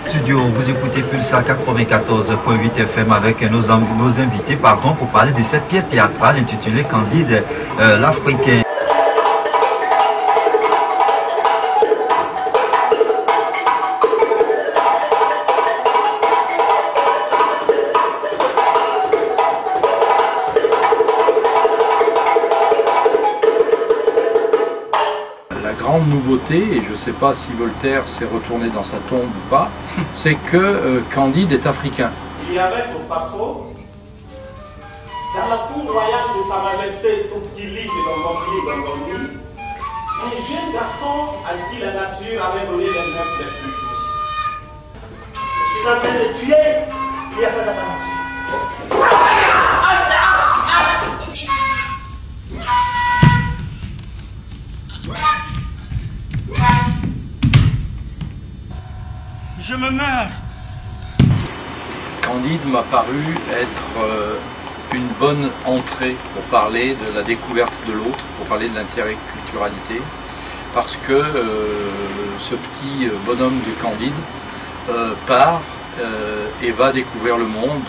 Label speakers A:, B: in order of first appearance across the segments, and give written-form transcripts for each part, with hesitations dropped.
A: Studio, vous écoutez Pulsar 94.8 FM avec nos invités pour parler de cette pièce théâtrale intitulée Candide l'Africain.
B: La grande nouveauté, et je ne sais pas si Voltaire s'est retourné dans sa tombe ou pas, c'est que Candide est africain.
C: Il y avait au Faso, dans la cour royale de Sa Majesté Toukili de Gongoni, un jeune garçon à qui la nature avait donné les mœurs les plus douces. Je suis en train de tuer, il n'y a pas à penser. Je me meurs.
B: Candide m'a paru être une bonne entrée pour parler de la découverte de l'autre, pour parler de l'interculturalité, parce que ce petit bonhomme de Candide part et va découvrir le monde.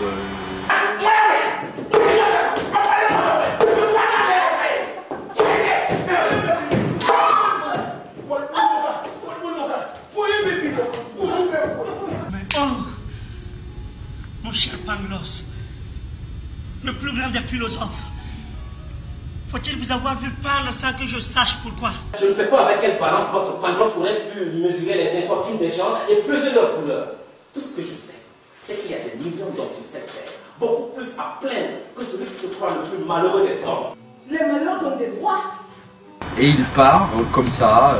C: Mon cher Pangloss, le plus grand des philosophes, faut-il vous avoir vu parler sans que je sache pourquoi?
D: Je ne sais pas avec quelle balance votre Pangloss pourrait pu mesurer les infortunes des gens et peser leurs couleurs. Tout ce que je sais, c'est qu'il y a des millions d'hommes sur cette terre, beaucoup plus à plaindre que celui qui se croit le plus malheureux des hommes.
E: Les malheurs ont des droits.
B: Et il part comme ça,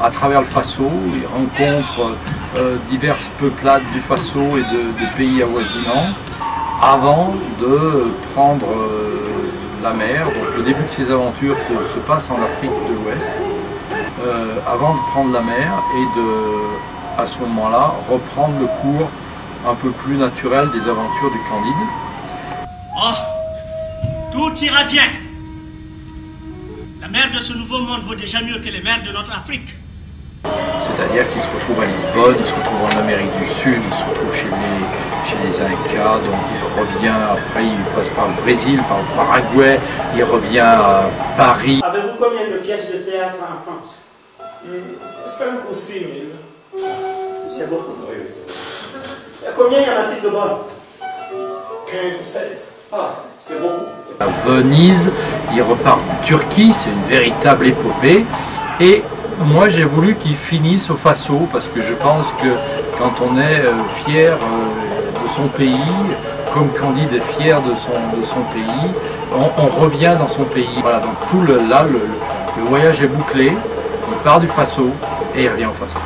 B: à travers le Faso, il rencontre diverses peuplades du Faso et de pays avoisinants, avant de prendre la mer. Donc le début de ses aventures se passe en Afrique de l'Ouest, avant de prendre la mer et de, à ce moment-là, reprendre le cours un peu plus naturel des aventures du Candide.
C: Oh, tout ira bien. La mer de ce nouveau monde vaut déjà mieux que les mers de notre Afrique.
B: C'est-à-dire qu'il se retrouve à Lisbonne, il se retrouve en Amérique du Sud, il se retrouve chez les Incas, donc il revient, après il passe par le Brésil, par le Paraguay, il revient à Paris.
C: Avez-vous combien de pièces de théâtre en France? 5 ou 6 000. C'est beaucoup. Oui, c'est beaucoup. Combien y en a-t-il de bonnes? 15 ou 16. Ah, c'est beaucoup.
B: À Venise, il repart en Turquie, c'est une véritable épopée. Et moi j'ai voulu qu'il finisse au Faso, parce que je pense que quand on est fier de son pays, comme Candide est fier de son pays, on revient dans son pays. Voilà, donc le voyage est bouclé, il part du Faso et il revient au Faso.